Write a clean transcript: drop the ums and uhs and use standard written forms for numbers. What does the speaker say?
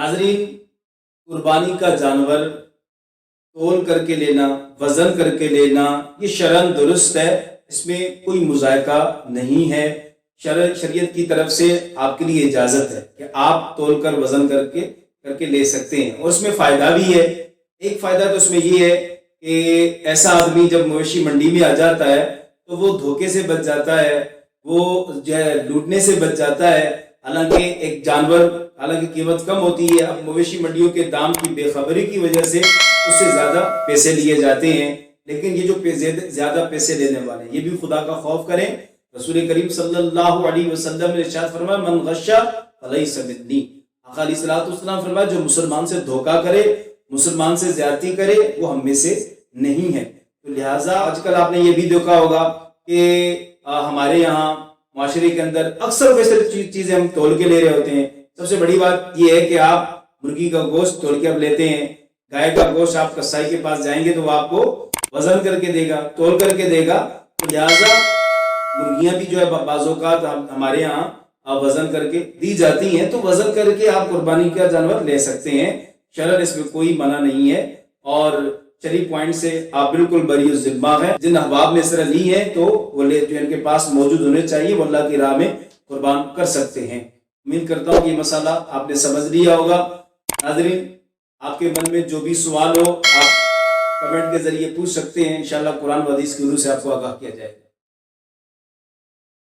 नाज़रीन, कुर्बानी का जानवर तोल करके लेना, वज़न करके लेना, ये शरअन दुरुस्त है, इसमें कोई मुज़ायका नहीं है। शरीयत की तरफ से आपके लिए इजाज़त है कि आप तोल कर वज़न करके ले सकते हैं, और उसमें फ़ायदा भी है। एक फ़ायदा तो उसमें ये है कि ऐसा आदमी जब मवेशी मंडी में आ जाता है तो वो धोखे से बच जाता है, वो जो है लूटने से बच जाता है। हालांकि एक जानवर, हालांकि कीमत कम होती है, अब मवेशी मंडियों के दाम की बेखबरी की वजह से उससे ज़्यादा पैसे लिए जाते हैं, लेकिन ये जो ज़्यादा पैसे लेने वाले हैं ये भी खुदा का खौफ करें। रसूल करीम सल्लल्लाहु अलैहि वसल्लम ने इरशाद फरमाया, मन गश्शा फलैसा मिन्नी। आका अलैहिस्सलाम फरमाया, जो मुसलमान से धोखा करे, मुसलमान से ज्यादती करे, वो हम में से नहीं है। तो लिहाजा आजकल आपने ये भी देखा होगा कि हमारे यहाँ माशरे के अंदर अक्सर वैसे चीजें हम तोल के ले रहे होते हैं। सबसे बड़ी बात यह है कि आप मुर्गी का गोश्त तोल के अब लेते हैं, गाय का गोश्त आप कसाई के पास जाएंगे तो वो आपको वजन करके देगा, तोल करके देगा। तो लिहाजा मुर्गियां भी जो है बाज़ौक़ात हमारे यहाँ वजन करके दी जाती हैं, तो वजन करके आप कुर्बानी का जानवर ले सकते हैं, शरअन इसमें कोई मना नहीं है। और शरीफ पॉइंट से आप बिल्कुल बरी ज़िम्मा है। जिन अहबाब ने इस तरह ली है तो वो ले जो इनके पास मौजूद होने चाहिए, वो अल्लाह की राह में कुर्बान कर सकते हैं। उम्मीद करता हूँ कि ये मसाला आपने समझ लिया होगा। नाज़रीन, आपके मन में जो भी सवाल हो आप कमेंट के जरिए पूछ सकते हैं, इंशाअल्लाह कुरान व हदीस के नूर से आपको आगाह किया जाएगा।